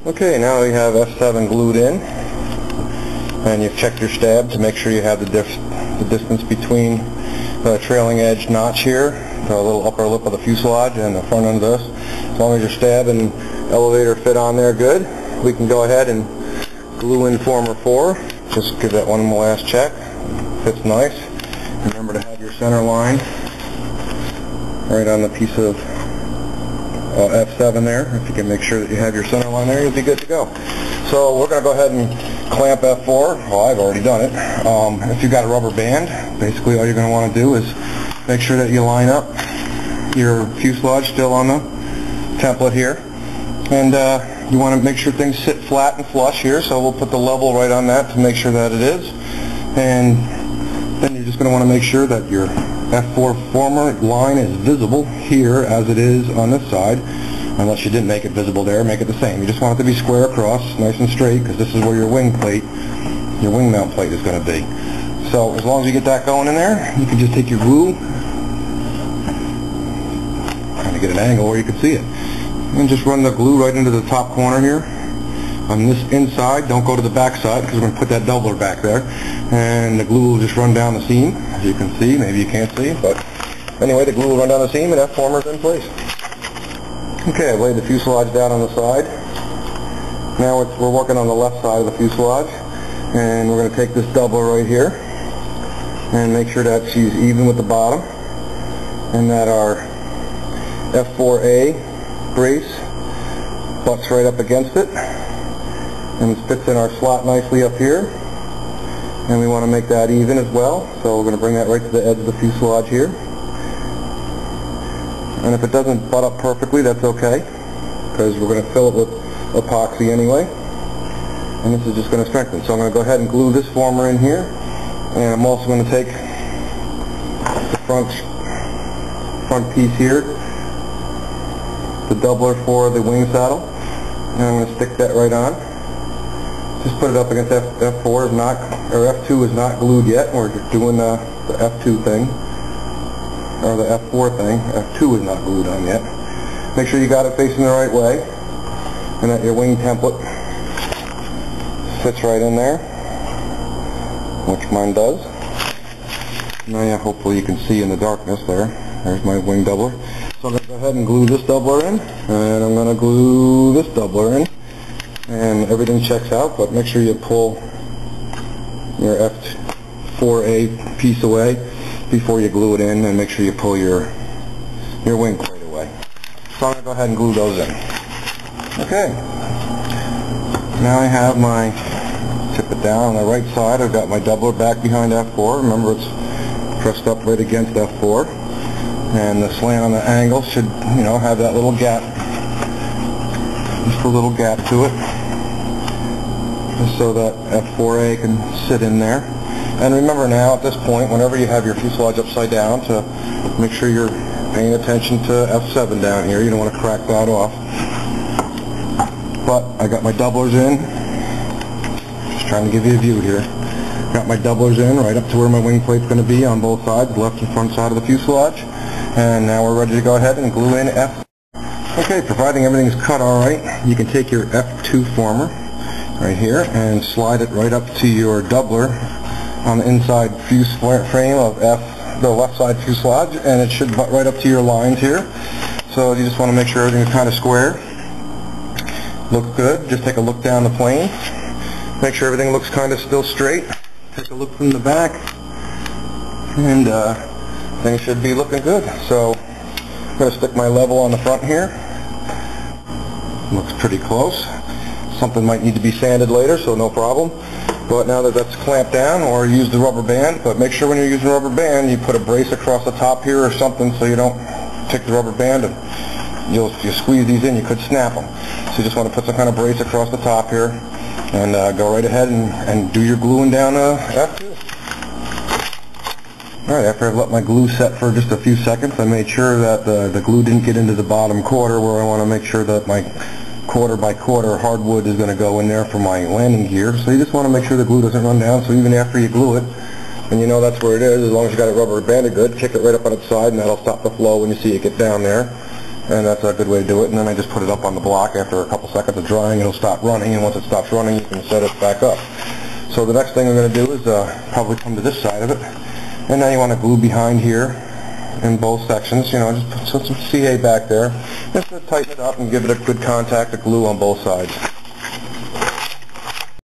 Okay, now we have F7 glued in, and you've checked your stab to make sure you have the distance between the trailing edge notch here, the little upper lip of the fuselage, and the front end of this. As long as your stab and elevator fit on there good, we can go ahead and glue in former 4. Just give that one last check. Fits nice. Remember to have your center line right on the piece of F7 there. If you can make sure that you have your center line there, you'll be good to go. So we're going to go ahead and clamp F4. Well, I've already done it. If you've got a rubber band, basically all you're going to want to do is make sure that you line up your fuselage still on the template here. And you want to make sure things sit flat and flush here, so we'll put the level right on that to make sure that it is. And then you're just going to want to make sure that your F4 former line is visible here as it is on this side. Unless you didn't make it visible there, make it the same. You just want it to be square across, nice and straight, because this is where your wing plate, your wing mount plate is going to be. So as long as you get that going in there, you can just take your glue, kind of get an angle where you can see it, and just run the glue right into the top corner here. On this inside, don't go to the back side because we're going to put that doubler back there, and the glue will just run down the seam, as you can see. Maybe you can't see, but anyway, the glue will run down the seam and that former's in place. Okay, I've laid the fuselage down on the side. Now we're working on the left side of the fuselage, and we're going to take this doubler right here and make sure that she's even with the bottom, and that our F4A brace butts right up against it and it fits in our slot nicely up here, and we want to make that even as well, so we're going to bring that right to the edge of the fuselage here. And if it doesn't butt up perfectly, that's okay, because we're going to fill it with epoxy anyway, and this is just going to strengthen. So I'm going to go ahead and glue this former in here, and I'm also going to take the front piece here, the doubler for the wing saddle, and I'm going to stick that right on. Just put it up against F4 is not, or F2 is not glued yet. We're doing the F2 thing, or the F4 thing. F2 is not glued on yet. Make sure you got it facing the right way, and that your wing template fits right in there, which mine does. Now, yeah, hopefully you can see in the darkness there. There's my wing doubler. So I'm going to go ahead and glue this doubler in, and I'm going to glue this doubler in, and everything checks out, but make sure you pull your F4A piece away before you glue it in, and make sure you pull your wing plate away. So I'm going to go ahead and glue those in. Okay, now I have my, tip it down on the right side, I've got my doubler back behind F4. Remember, it's pressed up right against F4, and the slant on the angle should, you know, have that little gap, just a little gap to it, just so that F4A can sit in there. And remember now, at this point, whenever you have your fuselage upside down, to make sure you're paying attention to F7 down here. You don't want to crack that off. But I got my doublers in. Just trying to give you a view here. Got my doublers in right up to where my wing plate's going to be on both sides, left and front side of the fuselage. And now we're ready to go ahead and glue in F. Okay, providing everything's cut all right, you can take your F2 former right here and slide it right up to your doubler on the inside fuse frame of the left side fuselage, and it should butt right up to your lines here. So you just want to make sure everything's kind of square. Looks good. Just take a look down the plane. Make sure everything looks kind of still straight. Take a look from the back, and things should be looking good. So I'm going to stick my level on the front here. Looks pretty close. Something might need to be sanded later, so no problem. But now that that's clamped down, or use the rubber band, but make sure when you're using a rubber band, you put a brace across the top here or something, so you don't take the rubber band and if you squeeze these in, you could snap them. So you just want to put some kind of brace across the top here, and go right ahead and do your gluing down F2. Alright, after I've let my glue set for just a few seconds, I made sure that the glue didn't get into the bottom quarter, where I want to make sure that my quarter by quarter hardwood is going to go in there for my landing gear. So you just want to make sure the glue doesn't run down, so even after you glue it, and you know that's where it is, as long as you got it rubber banded good, kick it right up on its side, and that'll stop the flow when you see it get down there. And that's a good way to do it. And then I just put it up on the block. After a couple seconds of drying, it'll stop running, and once it stops running, you can set it back up. So the next thing I'm going to do is probably come to this side of it, and now you want to glue behind here in both sections. You know, just put some CA back there, just to tighten it up and give it a good contact of glue on both sides.